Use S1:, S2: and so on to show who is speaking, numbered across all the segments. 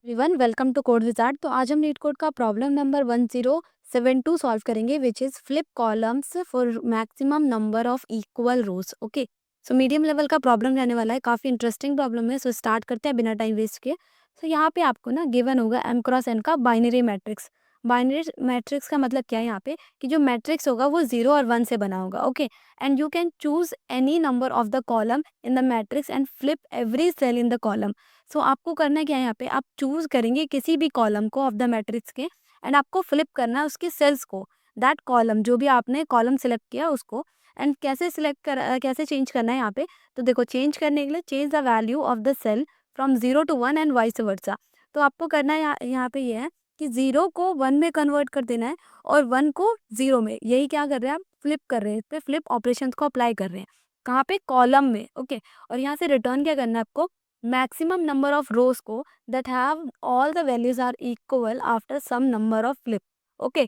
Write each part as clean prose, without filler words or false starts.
S1: Everyone, welcome to code wizard. तो आज हम नीट कोड का प्रॉब्लम नंबर 1072 सॉल्व करेंगे, which is flip columns for maximum number of equal rows. Okay, so medium level का problem रहने वाला है, काफ़ी इंटरेस्टिंग प्रॉब्लम है। सो स्टार्ट करते हैं बिना टाइम वेस्ट किए। सो यहाँ पे आपको ना गिवन होगा एम क्रॉस एन का बाइनरी मैट्रिक्स। बाइनरी मैट्रिक्स का मतलब क्या है यहाँ पे, कि जो मैट्रिक्स होगा वो 0 और 1 से बना होगा। Okay, and you can choose any number of the column in the matrix and flip every cell in the column. So आपको करना क्या है, यहाँ पे आप चूज करेंगे किसी भी कॉलम को ऑफ द मैट्रिक्स के, एंड आपको फ्लिप करना है उसके सेल्स को, दैट कॉलम जो भी आपने कॉलम सिलेक्ट किया उसको। एंड कैसे सिलेक्ट कैसे चेंज करना है यहाँ पे, तो देखो चेंज करने के लिए change the value of the cell from 0 to 1 and vice versa. तो आपको करना है यहाँ पे ये है कि 0 को 1 में कन्वर्ट कर देना है और 1 को 0 में। यही क्या कर रहे हैं, आप फ्लिप कर रहे हैं, इस पे फ्लिप ऑपरेशन को अप्लाई कर रहे हैं। कहाँ पे, कॉलम में। ओके, और यहाँ से रिटर्न क्या करना है आपको, maximum number of rows को that have all the values are equal after some number of flip। Okay,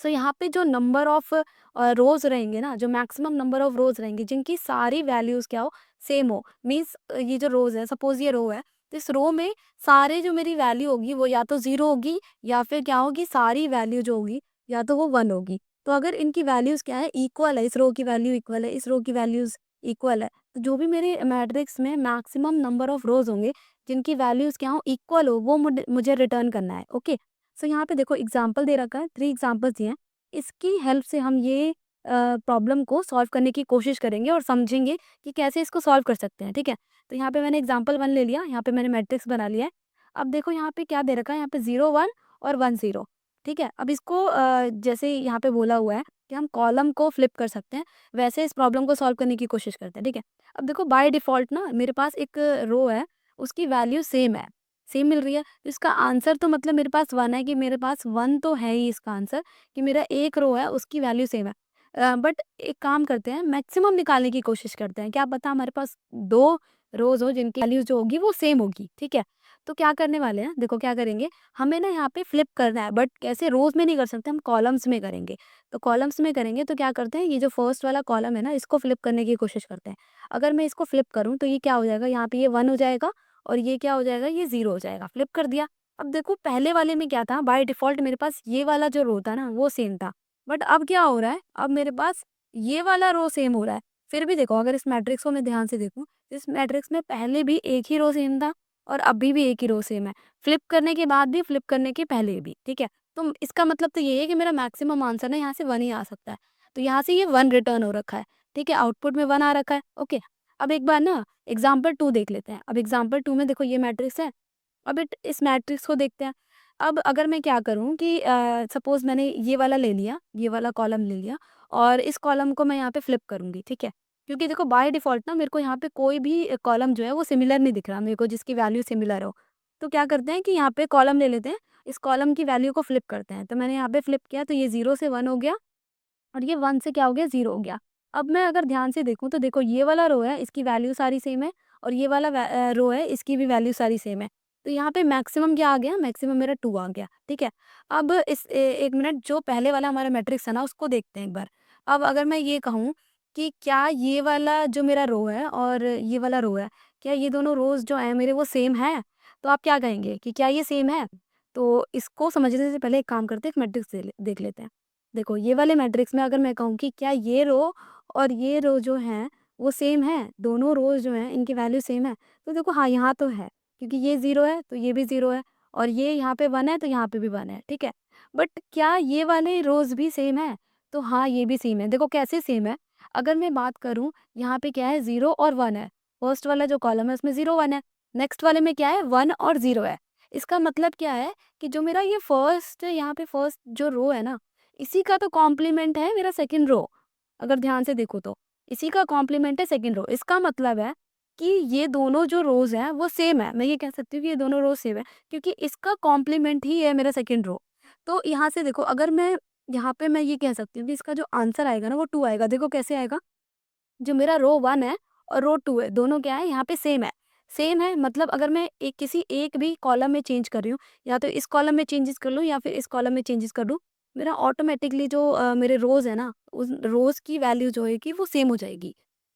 S1: so यहाँ पे जो नंबर ऑफ रोज रहेंगे ना, जो मैक्सिमम नंबर ऑफ रोज रहेंगे जिनकी सारी वैल्यूज क्या हो, सेम हो। मीन्स ये जो रोज है, सपोज ये रो है, तो इस रो में सारे जो मेरी वैल्यू होगी वो या तो 0 होगी, या फिर क्या होगी, सारी वैल्यू जो होगी या तो वो 1 होगी। तो अगर इनकी वैल्यूज क्या है, इक्वल है, इस रो की वैल्यू इक्वल है, इस रो की वैल्यूज इक्वल है, तो जो भी मेरे मैट्रिक्स में मैक्सिमम नंबर ऑफ रोज होंगे जिनकी वैल्यूज क्या हो, इक्वल हो, वो मुझे रिटर्न करना है। ओके, सो यहाँ पे देखो एग्जाम्पल दे रखा है, 3 एग्जाम्पल्स दिए हैं। इसकी हेल्प से हम ये प्रॉब्लम को सॉल्व करने की कोशिश करेंगे और समझेंगे कि कैसे इसको सॉल्व कर सकते हैं। ठीक है, तो यहाँ पे मैंने एग्जाम्पल 1 ले लिया, यहाँ पे मैंने मैट्रिक्स बना लिया है। अब देखो यहाँ पे क्या दे रखा है, यहाँ पे 0 1 और 1 0। ठीक है, अब इसको जैसे यहाँ पे बोला हुआ है कि हम कॉलम को फ्लिप कर सकते हैं, वैसे इस प्रॉब्लम को सॉल्व करने की कोशिश करते हैं। ठीक है, अब देखो बाय डिफ़ॉल्ट ना मेरे पास एक रो है, उसकी वैल्यू सेम है, सेम मिल रही है। तो इसका आंसर तो मतलब मेरे पास 1 है, कि मेरे पास 1 तो है ही इसका आंसर, कि मेरा एक रो है उसकी वैल्यू सेम है। बट एक काम करते हैं, मैक्सिमम निकालने की कोशिश करते हैं। क्या पता हमारे पास 2 रोज़ हो जिनकी वैल्यू जो होगी वो सेम होगी। ठीक है, तो क्या करने वाले हैं, देखो क्या करेंगे, हमें ना यहाँ पे फ्लिप करना है, बट कैसे, रोज़ में नहीं कर सकते, हम कॉलम्स में करेंगे। तो कॉलम्स में करेंगे तो क्या करते हैं, ये जो फर्स्ट वाला कॉलम है ना, इसको फ्लिप करने की कोशिश करते हैं। अगर मैं इसको फ्लिप करूँ तो ये क्या हो जाएगा, यहाँ पे ये 1 हो जाएगा और ये क्या हो जाएगा, ये 0 हो जाएगा। फ्लिप कर दिया। अब देखो पहले वाले में क्या था, बाय डिफ़ॉल्ट मेरे पास ये वाला जो रो था ना वो सेम था। बट अब क्या हो रहा है, अब मेरे पास ये वाला रो सेम हो रहा है। फिर भी देखो, अगर इस मैट्रिक्स को मैं ध्यान से देखूँ, इस मैट्रिक्स में पहले भी एक ही रो सेम था और अभी भी एक ही रो सेम है। फ्लिप करने के बाद भी, फ्लिप करने के पहले भी। ठीक है? तो इसका मतलब तो ये है कि मेरा मैक्सिमम आंसर ना यहाँ से 1 ही आ सकता है। तो यहाँ से ये 1 रिटर्न हो रखा है। ठीक है? आउटपुट में 1 आ रखा है। ओके। अब एक बार ना एग्ज़ाम्पल 2 देख लेते हैं। अब एग्ज़ाम्पल 2 में देखो ये मैट्रिक्स है। अब इस मैट्रिक्स को देखते हैं। अब अगर मैं क्या करूँ कि सपोज़ मैंने ये वाला ले लिया, ये वाला कॉलम ले लिया और इस कॉलम को मैं यहाँ पे फ्लिप करूँगी, ठीक है? क्योंकि देखो बाय डिफ़ॉल्ट ना मेरे को यहाँ पे कोई भी कॉलम जो है वो सिमिलर नहीं दिख रहा मेरे को, जिसकी वैल्यू सिमिलर हो। तो क्या करते हैं कि यहाँ पे कॉलम ले लेते हैं, इस कॉलम की वैल्यू को फ्लिप करते हैं। तो मैंने यहाँ पे फ्लिप किया तो ये 0 से 1 हो गया और ये 1 से क्या हो गया, 0 हो गया। अब मैं अगर ध्यान से देखूँ तो देखो ये वाला रो है, इसकी वैल्यू सारी सेम है और ये वाला रो है, इसकी भी वैल्यू सारी सेम है। तो यहाँ पे मैक्सिमम क्या आ गया, मैक्सिमम मेरा 2 आ गया, ठीक है? अब एक मिनट, जो पहले वाला हमारा मैट्रिक्स है ना उसको देखते हैं एक बार। अब अगर मैं ये कहूँ कि क्या ये वाला जो मेरा रो है और ये वाला रो है, क्या ये दोनों रोज़ जो हैं मेरे वो सेम हैं? तो आप क्या कहेंगे कि क्या ये सेम है? तो इसको समझने से पहले एक काम करते हैं, एक मैट्रिक्स देख लेते हैं। देखो ये वाले मैट्रिक्स में अगर मैं कहूँ कि क्या ये रो और ये रो जो हैं वो सेम है, दोनों रोज़ जो हैं इनकी वैल्यू सेम है, तो देखो हाँ, यहाँ तो है, क्योंकि ये 0 है तो ये भी 0 है और ये यहाँ पे 1 है तो यहाँ पे भी 1 है, ठीक है? बट क्या ये वाले रोज़ भी सेम है? तो हाँ, ये भी सेम है। देखो कैसे सेम है? अगर मैं बात करूँ, यहाँ पे क्या है, 0 और 1 है। फर्स्ट वाला जो कॉलम है उसमें 0 1 है, नेक्स्ट वाले में क्या है, 1 और 0 है। इसका मतलब क्या है कि जो मेरा ये फर्स्ट, यहाँ पे फर्स्ट जो रो है ना, इसी का तो कॉम्प्लीमेंट है मेरा सेकंड रो। अगर ध्यान से देखो तो इसी का कॉम्प्लीमेंट है सेकंड रो। इसका मतलब है कि ये दोनों जो रोज हैं वो सेम है। मैं ये कह सकती हूँ कि ये दोनों रोज सेम है क्योंकि इसका कॉम्प्लीमेंट ही है मेरा सेकंड रो। तो यहाँ से देखो, अगर मैं यहाँ पे मैं ये कह सकती हूँ कि इसका जो आंसर आएगा ना वो 2 आएगा। देखो कैसे आएगा, जो मेरा रो 1 है और रो 2 है, दोनों क्या है, यहाँ पे सेम है। सेम है मतलब अगर मैं किसी एक भी कॉलम में चेंज कर रही हूँ, या तो इस कॉलम में चेंजेस कर लूँ या फिर इस कॉलम में चेंजेस कर दूँ, मेरा ऑटोमेटिकली जो मेरे रोज़ है ना, उस रोज़ की वैल्यू जो होएगी वो सेम हो जाएगी।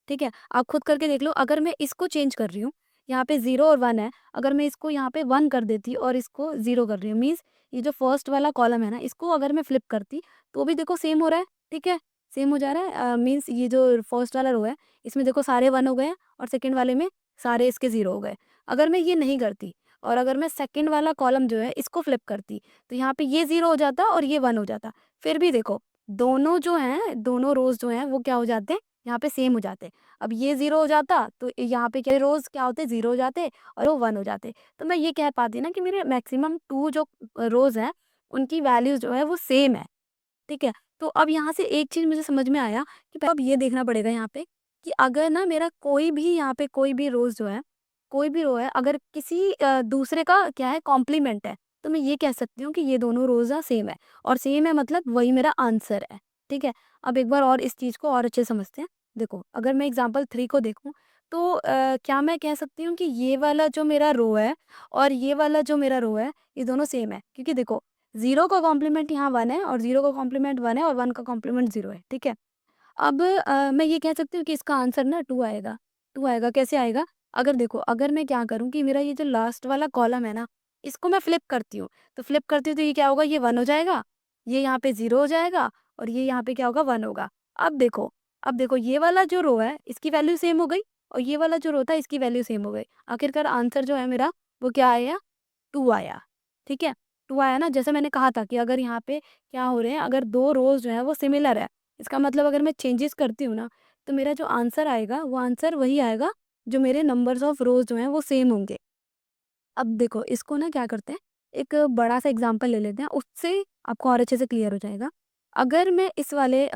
S1: ठीक है? आप खुद करके देख लो, अगर मैं इसको चेंज कर रही हूँ, यहाँ पे 0 और 1 है। अगर मैं इसको यहाँ पे 1 कर देती और इसको 0 कर रही हूँ, मीन्स ये जो फर्स्ट वाला कॉलम है ना, इसको अगर मैं फ्लिप करती तो भी देखो सेम हो रहा है, ठीक है? सेम हो जा रहा है, मीन्स ये जो फर्स्ट वाला रो है, इसमें देखो सारे 1 हो गए हैं और सेकंड वाले में सारे इसके 0 हो गए। अगर मैं ये नहीं करती और अगर मैं सेकंड वाला कॉलम जो है इसको फ्लिप करती, तो यहाँ पे ये 0 हो जाता और ये 1 हो जाता। फिर भी देखो दोनों जो हैं, दोनों रोज़ जो हैं वो क्या हो जाते हैं, यहाँ पे सेम हो जाते। अब ये 0 हो जाता तो यहाँ पे क्या रोज़ क्या होते, 0 हो जाते और वो 1 हो जाते। तो मैं ये कह पाती ना कि मेरे मैक्सिमम 2 जो रोज़ हैं, उनकी वैल्यूज़ जो है वो सेम है, ठीक है? तो अब यहाँ से एक चीज़ मुझे समझ में आया कि अब ये देखना पड़ेगा यहाँ पे कि अगर ना मेरा कोई भी यहाँ पे कोई भी रोज़ जो है, कोई भी रो है, अगर किसी दूसरे का क्या है कॉम्प्लीमेंट है, तो मैं ये कह सकती हूँ कि ये दोनों रोज़ सेम है और सेम है मतलब वही मेरा आंसर है, ठीक है? अब एक बार और इस चीज़ को और अच्छे से समझते हैं। देखो, अगर मैं एग्ज़ाम्पल 3 को देखूँ तो क्या मैं कह सकती हूँ कि ये वाला जो मेरा रो है और ये वाला जो मेरा रो है, ये दोनों सेम है। क्योंकि देखो 0 का कॉम्प्लीमेंट यहाँ 1 है और 0 का कॉम्प्लीमेंट 1 है और 1 का कॉम्प्लीमेंट 0 है, ठीक है? अब मैं ये कह सकती हूँ कि इसका आंसर ना 2 आएगा। 2 आएगा, कैसे आएगा? अगर देखो, अगर मैं क्या करूँ कि मेरा ये जो लास्ट वाला कॉलम है ना, इसको मैं फ्लिप करती हूँ। तो फ्लिप करती हूँ तो ये क्या होगा, ये 1 हो जाएगा, ये यहाँ पे 0 हो जाएगा और ये यहाँ पे क्या होगा 1 होगा। अब देखो ये वाला जो रो है इसकी वैल्यू सेम हो गई और ये वाला जो रो था इसकी वैल्यू सेम हो गई। आखिरकार आंसर जो है मेरा वो क्या आया? 2 आया, ठीक है? 2 आया ना, जैसे मैंने कहा था कि अगर यहाँ पे क्या हो रहे हैं, अगर 2 रोज़ जो है वो सिमिलर है, इसका मतलब अगर मैं चेंजेस करती हूँ ना, तो मेरा जो आंसर आएगा, वो आंसर वही आएगा, जो मेरे नंबर्स ऑफ रोज़ जो हैं वो सेम होंगे। अब देखो इसको ना क्या करते हैं, एक बड़ा-सा एग्ज़ाम्पल ले लेते हैं, उससे आपको और अच्छे से क्लियर हो जाएगा। अगर मैं इस वाले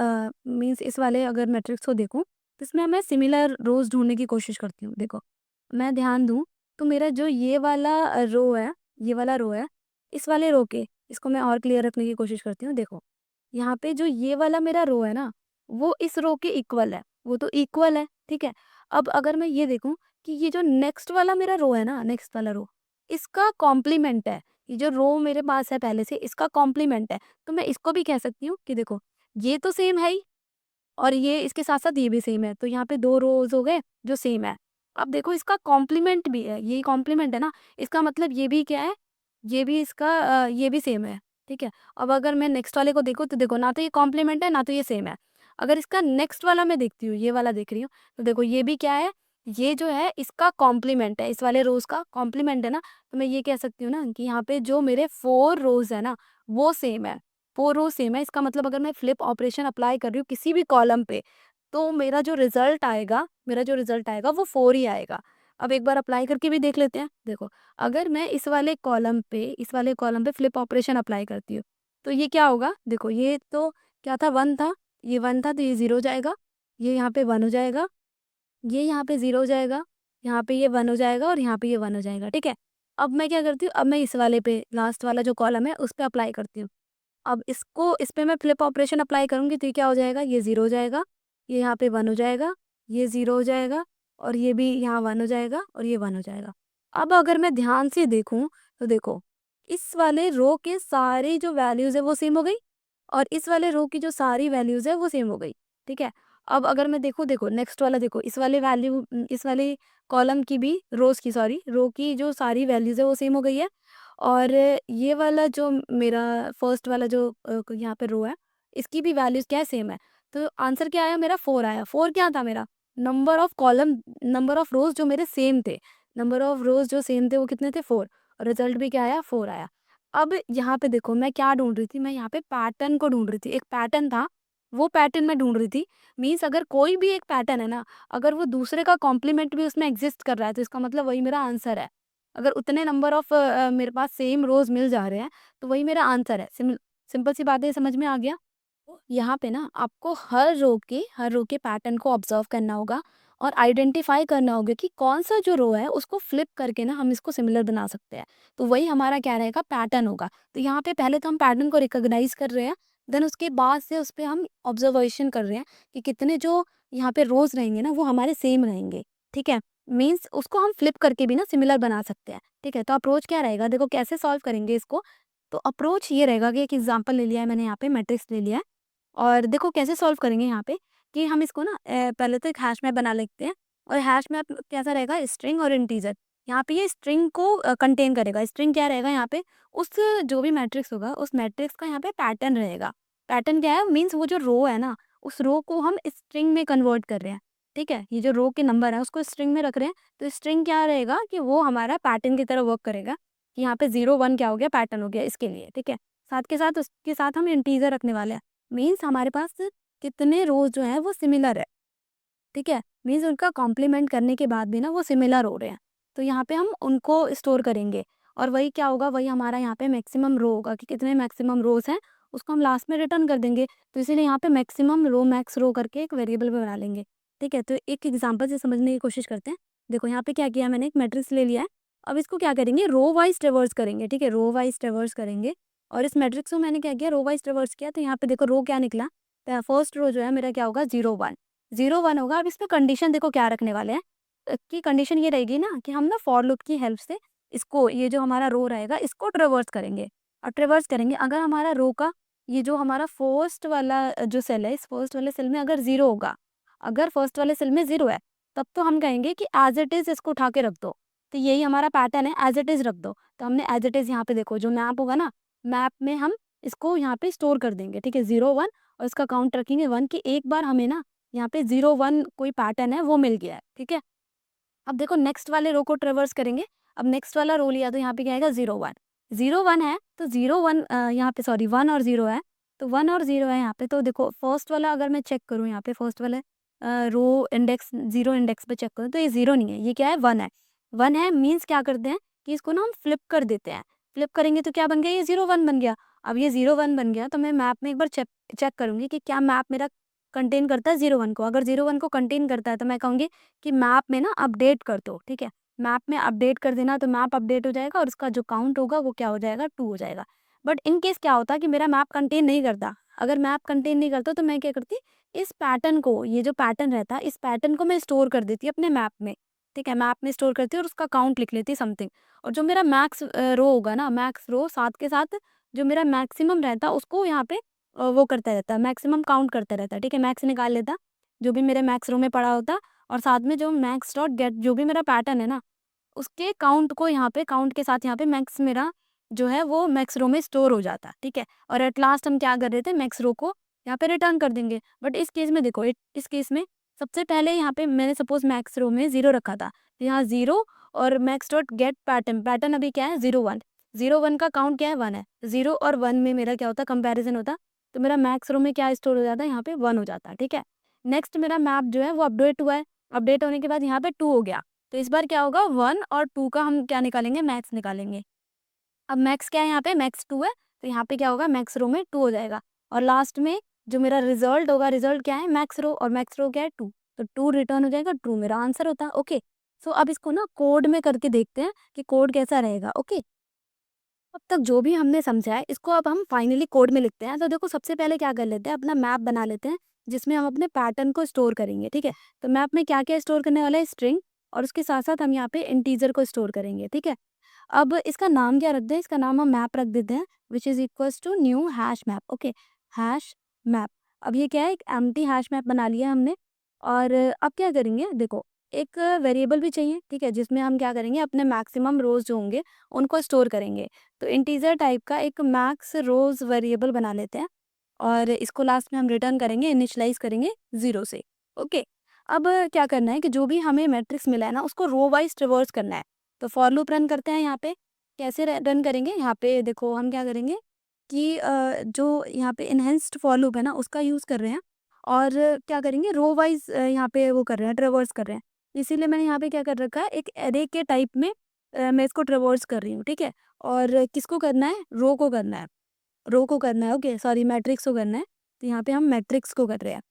S1: मीन्स इस वाले अगर मैट्रिक्स को देखूँ, तो इसमें मैं सिमिलर रोज़ ढूँढने की कोशिश करती हूँ। देखो, मैं ध्यान दूँ, तो मेरा जो ये वाला रो है, ये वाला रो है, इस वाले रो के इसको मैं और क्लियर रखने की कोशिश करती हूँ। देखो, यहाँ पे जो ये वाला मेरा रो है ना, वो इस रो के इक्वल है, वो तो इक्वल है, ठीक है? अब अगर मैं ये देखूँ कि ये जो नेक्स्ट वाला मेरा रो है ना, नेक्स्ट वाला रो, इसका कॉम्प्लीमेंट है। ये जो रो मेरे पास है पहले से, इसका कॉम्प्लीमेंट है। तो मैं इसको भी कह सकती हूँ कि देखो, ये तो सेम है ही और ये इसके साथ-साथ ये भी सेम है। तो यहाँ पे 2 रोज़ हो गए जो सेम है। अब देखो इसका कॉम्प्लीमेंट भी है, ये कॉम्प्लीमेंट है ना, इसका मतलब ये भी क्या है, ये भी इसका ये भी सेम है, ठीक है? अब अगर मैं नेक्स्ट वाले को देखूँ तो देखो, ना तो ये कॉम्प्लीमेंट है, ना तो ये सेम है। अगर इसका नेक्स्ट वाला मैं देखती हूँ, ये वाला देख रही हूँ, तो देखो ये भी क्या है, ये जो है इसका कॉम्प्लीमेंट है, इस वाले रोज़ का कॉम्प्लीमेंट है ना, तो मैं ये कह सकती हूँ ना कि यहाँ पे जो मेरे 4 रोज़ है ना, वो सेम है। 4 रोज़ सेम है, इसका मतलब अगर मैं फ्लिप ऑपरेशन अप्लाई कर रही हूँ किसी भी कॉलम पे, तो मेरा जो रिज़ल्ट आएगा वो 4 ही आएगा। अब एक बार अप्लाई करके भी देख लेते हैं। देखो, अगर मैं इस वाले कॉलम पे फ्लिप ऑपरेशन अप्लाई करती हूँ, तो ये क्या होगा? देखो, ये तो क्या था, 1 था, ये 1 था तो ये 0 हो जाएगा, ये यहाँ पे 1 हो जाएगा, ये यहाँ पे 0 हो जाएगा, यहाँ पे ये 1 हो जाएगा और यहाँ पे ये 1 हो जाएगा, ठीक है? अब मैं क्या करती हूँ, अब मैं इस वाले पे लास्ट वाला जो कॉलम है उस पे अप्लाई करती हूँ। अब इस पे मैं फ्लिप ऑपरेशन अप्लाई करूँगी तो ये क्या हो जाएगा, ये 0 हो जाएगा, ये यहाँ पे 1 हो जाएगा, ये 0 हो जाएगा और ये भी यहाँ 1 हो जाएगा और ये 1 हो जाएगा। अब अगर मैं ध्यान से देखूँ, तो देखो, इस वाले रो के सारी जो वैल्यूज़ है वो सेम हो गई और इस वाले रो की जो सारी वैल्यूज़ है वो सेम हो गई, ठीक है? अब अगर मैं देखूँ, देखो नेक्स्ट वाला देखो, इस वाले कॉलम की भी, रोज़ की सॉरी, रो की जो सारी वैल्यूज़ है वो सेम हो गई है और ये वाला जो मेरा फर्स्ट वाला जो यहाँ पे रो है, इसकी भी वैल्यूज़ क्या है, सेम है। तो आंसर क्या आया मेरा? 4 आया। 4 क्या था मेरा? नंबर ऑफ रोज़ जो मेरे सेम थे। नंबर ऑफ रोज़ जो सेम थे वो कितने थे? 4 और रिज़ल्ट भी क्या आया? 4 आया। अब यहाँ पे देखो मैं क्या ढूँढ रही थी? मैं यहाँ पे पैटर्न को ढूँढ रही थी। एक पैटर्न था, वो पैटर्न मैं ढूँढ रही थी। मीन्स अगर कोई भी एक पैटर्न है ना, अगर वो दूसरे का कॉम्प्लीमेंट भी उसमें एक्ज़िस्ट कर रहा है, तो इसका मतलब वही मेरा आंसर है। अगर उतने नंबर ऑफ मेरे पास सेम रोज़ मिल जा रहे हैं, तो वही मेरा आंसर है। सिंपल सी बात है, समझ में आ गया? तो यहाँ पे ना आपको हर रो के पैटर्न को ऑब्जर्व करना होगा और आइडेंटिफाई करना होगा कि कौन सा जो रो है उसको फ्लिप करके ना हम इसको सिमिलर बना सकते हैं। तो वही हमारा क्या रहेगा, पैटर्न होगा। तो यहाँ पे पहले तो हम पैटर्न को रिकॉग्नाइज कर रहे हैं, देन उसके बाद से उस पे हम ऑब्जर्वेशन कर रहे हैं कि कितने जो यहाँ पे रोज रहेंगे ना वो हमारे सेम रहेंगे, ठीक है? मीन्स उसको हम फ्लिप करके भी ना सिमिलर बना सकते हैं, ठीक है? तो अप्रोच क्या रहेगा, देखो कैसे सॉल्व करेंगे इसको। तो अप्रोच ये रहेगा कि एक एग्जाम्पल ले लिया है मैंने, यहाँ पे मैट्रिक्स ले लिया है और देखो कैसे सॉल्व करेंगे यहाँ पे कि हम इसको ना पहले तो एक हैश मैप बना लेते हैं और हैश मैप कैसा रहेगा, स्ट्रिंग और इंटीजर। यहाँ पे ये स्ट्रिंग को कंटेन करेगा। स्ट्रिंग क्या रहेगा यहाँ पे, उस जो भी मैट्रिक्स होगा उस मैट्रिक्स का यहाँ पे पैटर्न रहेगा। पैटर्न क्या है, मीन्स वो जो रो है ना, उस रो को हम स्ट्रिंग में कन्वर्ट कर रहे हैं। ठीक है, ये जो रो के नंबर है उसको स्ट्रिंग में रख रहे हैं, तो स्ट्रिंग क्या रहेगा कि वो हमारा पैटर्न की तरह वर्क करेगा, कि यहाँ पे 0 1 क्या हो गया, पैटर्न हो गया इसके लिए। ठीक है, साथ के साथ उसके साथ हम इंटीजर रखने वाले हैं, मीन्स हमारे पास कितने रोज जो है वो सिमिलर है। ठीक है, मीन्स उनका कॉम्प्लीमेंट करने के बाद भी ना वो सिमिलर हो रहे हैं, तो यहाँ पे हम उनको स्टोर करेंगे। और वही क्या होगा, वही हमारा यहाँ पे मैक्सिमम रो होगा कि कितने मैक्सिमम रोज हैं, उसको हम लास्ट में रिटर्न कर देंगे। तो इसीलिए यहाँ पे मैक्सिमम रो मैक्स रो करके एक वेरिएबल बना लेंगे। ठीक है, तो एक एग्जाम्पल से समझने की कोशिश करते हैं। देखो यहाँ पे क्या किया मैंने, एक मैट्रिक्स ले लिया है। अब इसको क्या करेंगे, रो वाइज ट्रेवर्स करेंगे। ठीक है, रो वाइज ट्रेवर्स करेंगे। और इस मैट्रिक्स को मैंने क्या किया, रो वाइज ट्रेवर्स किया, तो यहाँ पे देखो रो क्या निकला, फर्स्ट रो जो है मेरा क्या होगा, 0 1। 0 1 होगा। अब इसमें कंडीशन देखो क्या रखने वाले हैं, कि कंडीशन ये रहेगी ना कि हम ना फॉर लूप की हेल्प से इसको, ये जो हमारा रो रहेगा इसको ट्रेवर्स करेंगे। और ट्रेवर्स करेंगे, अगर हमारा रो का ये जो हमारा फर्स्ट वाला जो सेल है, इस फर्स्ट वाले सेल में अगर 0 होगा, अगर फर्स्ट वाले सेल में 0 है, तब तो हम कहेंगे कि एज इट इज इसको उठा के रख दो। तो यही हमारा पैटर्न है, एज इट इज रख दो। तो हमने एज इट इज यहाँ पे देखो जो मैप होगा ना, मैप में हम इसको यहाँ पे स्टोर कर देंगे। ठीक है, 0 1, और इसका काउंट रखेंगे 1, की एक बार हमें ना यहाँ पे 0 1 कोई पैटर्न है वो मिल गया है। ठीक है, अब देखो नेक्स्ट वाले रो को ट्रेवर्स करेंगे। अब नेक्स्ट वाला रो लिया तो यहाँ पे क्या आएगा, 0 1। 0 1 है तो 0 1 यहाँ पे सॉरी 1 और 0 है, तो 1 और 0 है यहाँ पे। तो देखो फर्स्ट वाला अगर मैं चेक करूँ, यहाँ पे फर्स्ट वाले रो इंडेक्स 0 इंडेक्स पे चेक करूँ तो ये 0 नहीं है, ये क्या है, 1 है। 1 है मीन्स क्या करते हैं कि इसको ना हम फ्लिप कर देते हैं। फ्लिप करेंगे तो क्या बन गया, ये 0 1 बन गया। अब ये 0 1 बन गया तो मैं मैप में एक बार चेक चेक करूँगी कि क्या मैप मेरा कंटेन करता है 0 1 को। अगर 0 1 को कंटेन करता है तो मैं कहूँगी कि मैप में ना अपडेट कर दो। ठीक है, मैप में अपडेट कर देना, तो मैप अपडेट हो जाएगा और उसका जो काउंट होगा वो क्या हो जाएगा, 2 हो जाएगा। बट इन केस क्या होता है कि मेरा मैप कंटेन नहीं करता, अगर मैप कंटेन नहीं करता तो मैं क्या करती, इस पैटर्न को, ये जो पैटर्न रहता है इस पैटर्न को मैं स्टोर कर देती अपने मैप में। ठीक है, मैप में स्टोर करती और उसका काउंट लिख लेती समथिंग। और जो मेरा मैक्स रो होगा ना, मैक्स रो साथ के साथ जो मेरा मैक्सिमम रहता है उसको यहाँ पे वो करता रहता है, मैक्सिमम काउंट करता रहता है। ठीक है, मैक्स निकाल लेता जो भी मेरे मैक्स रो में पड़ा होता, और साथ में जो मैक्स डॉट गेट जो भी मेरा पैटर्न है ना, उसके काउंट को यहाँ पे, काउंट के साथ यहाँ पे मैक्स मेरा जो है वो मैक्स रो में स्टोर हो जाता। ठीक है, और एट लास्ट हम क्या कर रहे थे, मैक्स रो को यहाँ पे रिटर्न कर देंगे। बट इस केस में देखो, इस केस में सबसे पहले यहाँ पे मैंने सपोज मैक्स रो में 0 रखा था, तो यहाँ 0 और max dot gate pattern, pattern अभी क्या है, 0 1। 0 1 का काउंट क्या है, 1 है। 0 और 1 में मेरा क्या होता, कंपेरिजन होता, तो मेरा मैक्स रो में क्या स्टोर हो जाता है, यहाँ पे 1 हो जाता है। ठीक है, नेक्स्ट मेरा मैप जो है वो अपडेट हुआ है, अपडेट होने के बाद यहाँ पे 2 हो गया। तो इस बार क्या होगा, 1 और 2 का हम क्या निकालेंगे, मैक्स निकालेंगे। अब मैक्स क्या है, यहाँ पे मैक्स 2 है, तो यहाँ पे क्या होगा, मैक्स रो में 2 हो जाएगा। और लास्ट में जो मेरा रिजल्ट होगा, रिजल्ट क्या है, मैक्स रो, और मैक्स रो क्या है, 2, तो 2 रिटर्न हो जाएगा, 2 मेरा आंसर होता है। ओके, सो अब इसको ना कोड में करके देखते हैं कि कोड कैसा रहेगा। ओके, अब तक जो भी हमने समझा है इसको अब हम फाइनली कोड में लिखते हैं। तो देखो सबसे पहले क्या कर लेते हैं, अपना मैप बना लेते हैं जिसमें हम अपने पैटर्न को स्टोर करेंगे। ठीक है, तो मैप में क्या क्या स्टोर करने वाला है, स्ट्रिंग, और उसके साथ साथ हम यहाँ पे इंटीजर को स्टोर करेंगे। ठीक है, अब इसका नाम क्या रख दें, इसका नाम हम मैप रख देते हैं, which is equals to new hash map. Okay, hash map. अब ये क्या है, एक एम्प्टी हैश मैप बना लिया हमने। और अब क्या करेंगे, देखो एक वेरिएबल भी चाहिए। ठीक है, जिसमें हम क्या करेंगे, अपने मैक्सिमम रोज जो होंगे उनको स्टोर करेंगे। तो इंटीजर टाइप का एक मैक्स रोज वेरिएबल बना लेते हैं, और इसको लास्ट में हम रिटर्न करेंगे, इनिशियलाइज करेंगे 0 से। ओके, अब क्या करना है कि जो भी हमें मैट्रिक्स मिला है ना उसको रो वाइज ट्रिवर्स करना है। तो फॉर लूप रन करते हैं यहाँ पे, कैसे रन करेंगे, यहाँ पे देखो हम क्या करेंगे कि जो यहाँ पे इनहेंस्ड फॉर लूप है ना उसका यूज़ कर रहे हैं, और क्या करेंगे, रो वाइज यहाँ पे वो कर रहे हैं, ट्रेवर्स कर रहे हैं। इसीलिए मैंने यहाँ पे क्या कर रखा है, एक एरे के टाइप में मैं इसको ट्रेवर्स कर रही हूँ। ठीक है, और किसको करना है, रो को करना है, रो को करना है। ओके सॉरी, मैट्रिक्स को करना है, तो यहाँ पे हम मैट्रिक्स को कर रहे हैं।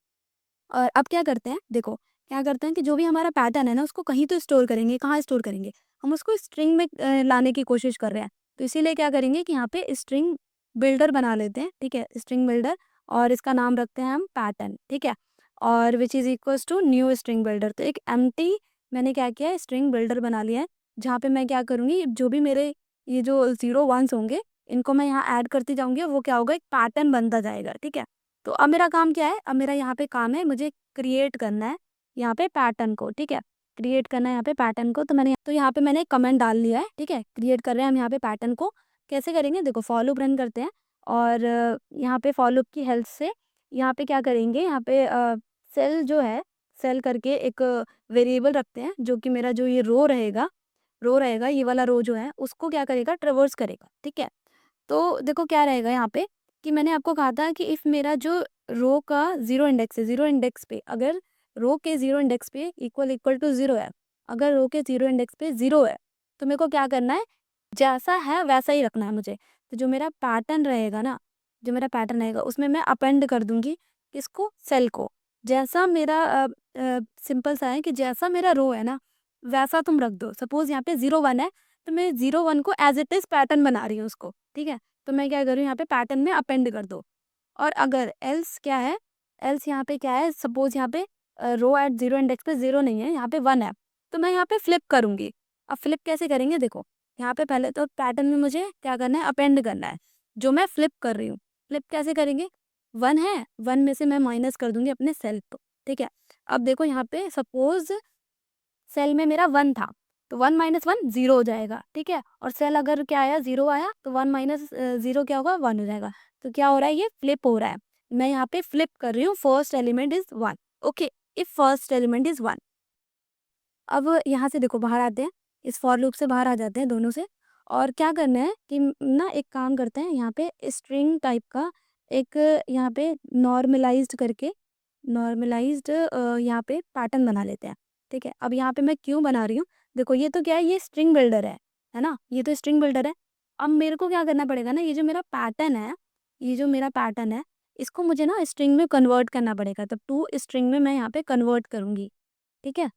S1: और अब क्या करते हैं, देखो क्या करते हैं कि जो भी हमारा पैटर्न है ना उसको कहीं तो स्टोर करेंगे, कहाँ स्टोर करेंगे, हम उसको स्ट्रिंग में लाने की कोशिश कर रहे हैं। तो इसीलिए क्या करेंगे कि यहाँ पे स्ट्रिंग बिल्डर बना लेते हैं। ठीक है, स्ट्रिंग बिल्डर, और इसका नाम रखते हैं हम पैटर्न। ठीक है, और which is equals to new string builder. तो एक एम्प्टी मैंने क्या किया है, स्ट्रिंग बिल्डर बना लिया है, जहाँ पे मैं क्या करूँगी, जो भी मेरे ये जो 0 1s होंगे इनको मैं यहाँ ऐड करती जाऊँगी, और वो क्या होगा, एक पैटर्न बनता जाएगा। ठीक है, तो अब मेरा काम क्या है, अब मेरा यहाँ पे काम है, मुझे क्रिएट करना है यहाँ पे पैटर्न को। ठीक है, क्रिएट करना है यहाँ पे पैटर्न को। तो यहाँ पे मैंने कमेंट डाल लिया है, ठीक है। क्रिएट कर रहे हैं हम यहाँ पे पैटर्न को। कैसे करेंगे देखो, फॉर लूप रन करते हैं और यहाँ पे फॉर लूप की हेल्प से यहाँ पे क्या करेंगे, यहाँ पे सेल जो है, सेल करके एक वेरिएबल रखते हैं जो कि मेरा जो ये रो रहेगा, ये वाला रो जो है उसको क्या करेगा, ट्रेवर्स करेगा, ठीक है। तो देखो क्या रहेगा यहाँ पे कि मैंने आपको कहा था कि इफ़ मेरा जो रो का ज़ीरो इंडेक्स है, ज़ीरो इंडेक्स पे अगर रो के ज़ीरो इंडेक्स पे इक्वल टू ज़ीरो है, अगर रो के ज़ीरो इंडेक्स पे ज़ीरो है, तो मेरे को क्या करना है, जैसा है वैसा ही रखना है मुझे। तो जो मेरा पैटर्न रहेगा ना, जो मेरा पैटर्न रहेगा उसमें मैं अपेंड कर दूँगी किसको, सेल को। जैसा मेरा सिंपल सा है कि जैसा मेरा रो है ना, वैसा तुम रख दो। सपोज़ यहाँ पे 01 है, तो मैं 01 को एज़ इट इज़ पैटर्न बना रही हूँ उसको, ठीक है। तो मैं क्या कर रही हूँ, यहाँ पे पैटर्न में अपेंड कर दो। और अगर एल्स क्या है, एल्स यहाँ पे क्या है, सपोज़ यहाँ पे रो एट ज़ीरो इंडेक्स पे 0 नहीं है, यहाँ पे 1 है, तो मैं यहाँ पे फ्लिप करूँगी। अब फ्लिप कैसे करेंगे देखो, यहाँ पे पहले तो पैटर्न में मुझे क्या करना है, अपेंड करना है, जो मैं फ्लिप कर रही हूँ। फ्लिप कैसे करेंगे, 1 है, 1 में से मैं माइनस कर दूँगी अपने सेल को, ठीक है। अब देखो यहाँ पे सपोज़ सेल में मेरा 1 था, तो 1 माइनस 1 0 हो जाएगा, ठीक है। और सेल अगर क्या आया, 0 आया, तो 1 माइनस 0 क्या होगा, 1 हो जाएगा। तो क्या हो रहा है, ये फ्लिप हो रहा है। मैं यहाँ पे फ्लिप कर रही हूँ, first element is 1, okay. If first element is 1, अब यहाँ से देखो बाहर आते हैं, इस फॉर लूप से बाहर आ जाते हैं दोनों से। और क्या करना है कि ना एक काम करते हैं, यहाँ पे स्ट्रिंग टाइप का एक यहाँ पे नॉर्मलाइज्ड करके नॉर्मलाइज्ड यहाँ पे पैटर्न बना लेते हैं, ठीक है। अब यहाँ पे मैं क्यों बना रही हूँ, देखो ये तो क्या है, ये स्ट्रिंग बिल्डर है ना, ये तो स्ट्रिंग बिल्डर है। अब मेरे को क्या करना पड़ेगा ना, ये जो मेरा पैटर्न है, ये जो मेरा पैटर्न है, इसको मुझे ना स्ट्रिंग में कन्वर्ट करना पड़ेगा। तो टू स्ट्रिंग में मैं यहाँ पे कन्वर्ट करूँगी, ठीक है।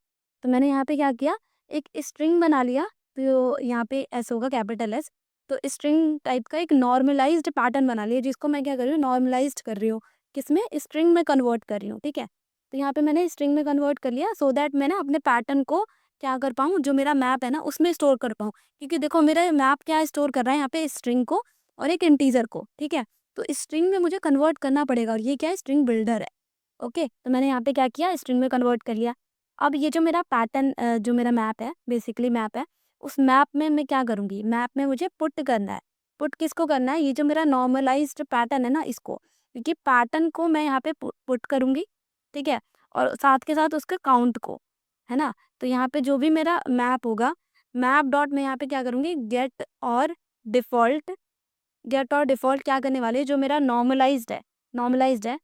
S1: तो मैंने यहाँ पे क्या किया, एक स्ट्रिंग बना लिया, तो यहाँ पे एस होगा, कैपिटल एस। तो स्ट्रिंग टाइप का एक नॉर्मलाइज्ड पैटर्न बना लिया, जिसको मैं क्या कर रही हूँ, नॉर्मलाइज्ड कर रही हूँ, किसमें, स्ट्रिंग में कन्वर्ट कर रही हूँ, ठीक है। तो यहाँ पे मैंने स्ट्रिंग में कन्वर्ट कर लिया, सो दैट मैं ना अपने पैटर्न को क्या कर पाऊँ, जो मेरा मैप है ना उसमें स्टोर कर पाऊँ। क्योंकि देखो मेरा मैप क्या स्टोर कर रहा है यहाँ पे, स्ट्रिंग को और एक इंटीजर को, ठीक है। तो स्ट्रिंग में मुझे कन्वर्ट करना पड़ेगा, और ये क्या है, स्ट्रिंग बिल्डर है, ओके। तो मैंने यहाँ पे क्या किया, स्ट्रिंग में कन्वर्ट कर लिया। अब ये जो मेरा पैटर्न जो मेरा मैप है, बेसिकली मैप है, उस मैप में मैं क्या करूँगी, मैप में मुझे पुट करना है। पुट किसको करना है, ये जो मेरा नॉर्मलाइज्ड पैटर्न है ना, इसको। क्योंकि पैटर्न को मैं यहाँ पे पुट करूँगी, ठीक है। और साथ के साथ उसके काउंट को, है ना। तो यहाँ पे जो भी मेरा मैप होगा, मैप डॉट मैं यहाँ पे क्या करूँगी, गेट और डिफ़ॉल्ट क्या करने वाले हैं, जो मेरा नॉर्मलाइज्ड है।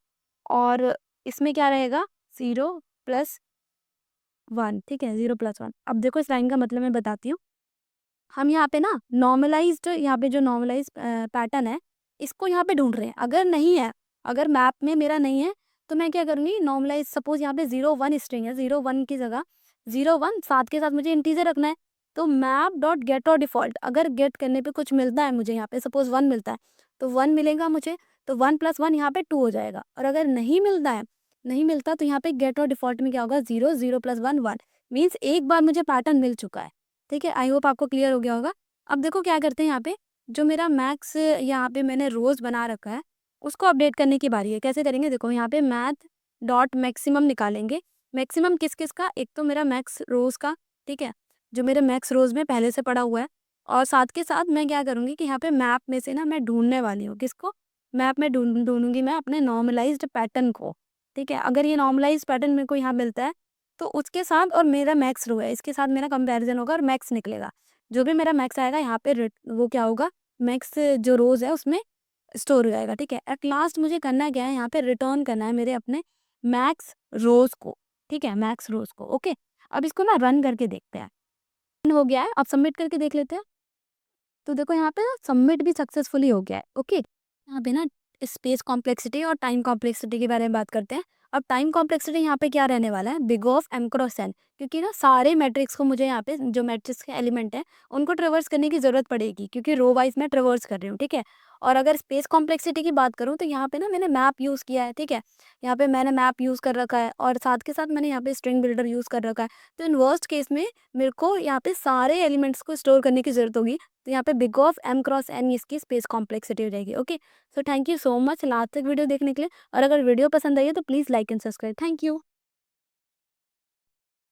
S1: और इसमें क्या रहेगा, 0 प्लस 1, ठीक है, 0 प्लस 1। अब देखो इस लाइन का मतलब मैं बताती हूँ। हम यहाँ पे ना नॉर्मलाइज्ड, यहाँ पे जो नॉर्मलाइज्ड पैटर्न है, इसको यहाँ पे ढूँढ रहे हैं। अगर नहीं है, अगर मैप में मेरा नहीं है, तो मैं क्या करूँगी, नॉर्मलाइज़, सपोज़ यहाँ पे 0 1 स्ट्रिंग है, 0 1 की जगह 0 1, साथ के साथ मुझे इंटीजर रखना है। तो मैप डॉट गेट और डिफ़ॉल्ट, अगर गेट करने पे कुछ मिलता है मुझे, यहाँ पे सपोज़ 1 मिलता है, तो 1 मिलेगा मुझे, तो 1 प्लस 1 यहाँ पे 2 हो जाएगा। और अगर नहीं मिलता, तो यहाँ पे गेट और डिफ़ॉल्ट में क्या होगा, 0 0 प्लस 1 1, मीन्स एक बार मुझे पैटर्न मिल चुका है, ठीक है। आई होप आपको क्लियर हो गया होगा। अब देखो क्या करते हैं यहाँ पे, जो मेरा मैक्स यहाँ पे मैंने रोज़ बना रखा है, उसको अपडेट करने की बारी है। कैसे करेंगे देखो, यहाँ पे मैथ डॉट मैक्सिमम निकालेंगे। मैक्सिमम किस-किस का, एक तो मेरा मैक्स रोज़ का, ठीक है, जो मेरे मैक्स रोज़ में पहले से पड़ा हुआ है। और साथ के साथ मैं क्या करूँगी कि यहाँ पे मैप में से ना मैं ढूँढने वाली हूँ, किसको, मैप में ढूँढूँगी मैं अपने नॉर्मलाइज़्ड पैटर्न को, ठीक है। अगर ये नॉर्मलाइज़्ड पैटर्न मेरे को यहाँ मिलता है, तो उसके साथ, और मेरा मैक्स रो है, इसके साथ मेरा कंपैरिज़न होगा और मैक्स निकलेगा। जो भी मेरा मैक्स आएगा यहाँ पे वो क्या होगा, मैक्स जो रोज़ है उसमें स्टोर हो जाएगा, ठीक है। एट लास्ट मुझे करना क्या है, यहाँ पे रिटर्न करना है मेरे अपने मैक्स रोज़ को, ठीक है, मैक्स रोज़ को, ओके। अब इसको ना रन करके देखते हैं। रन हो गया है, अब सबमिट करके देख लेते हैं। तो देखो यहाँ पे ना सबमिट भी सक्सेसफुली हो गया है, ओके। यहाँ पे ना स्पेस कॉम्प्लेक्सिटी और टाइम कॉम्प्लेक्सिटी के बारे में बात करते हैं। अब टाइम कॉम्प्लेक्सिटी यहाँ पे क्या रहने वाला है, big of m cross n, क्योंकि ना सारे मैट्रिक्स को मुझे यहाँ पे जो मैट्रिक्स के एलिमेंट हैं उनको ट्रेवर्स करने की ज़रूरत पड़ेगी, क्योंकि रो वाइज मैं ट्रेवर्स कर रही हूँ, ठीक है। और अगर स्पेस कॉम्प्लेक्सिटी की बात करूँ, तो यहाँ पे ना मैंने मैप यूज़ किया है, ठीक है। यहाँ पे मैंने मैप यूज़ कर रखा है, और साथ के साथ मैंने यहाँ पे स्ट्रिंग बिल्डर यूज़ कर रखा है। तो इन वर्स्ट केस में मेरे को यहाँ पे सारे एलिमेंट्स को स्टोर करने की ज़रूरत होगी। तो यहाँ पे big of m cross n इसकी स्पेस कॉम्प्लेक्सिटी हो जाएगी, okay. So thank you so much last तक वीडियो देखने के लिए। और अगर वीडियो पसंद आई है तो please like and subscribe. Thank you.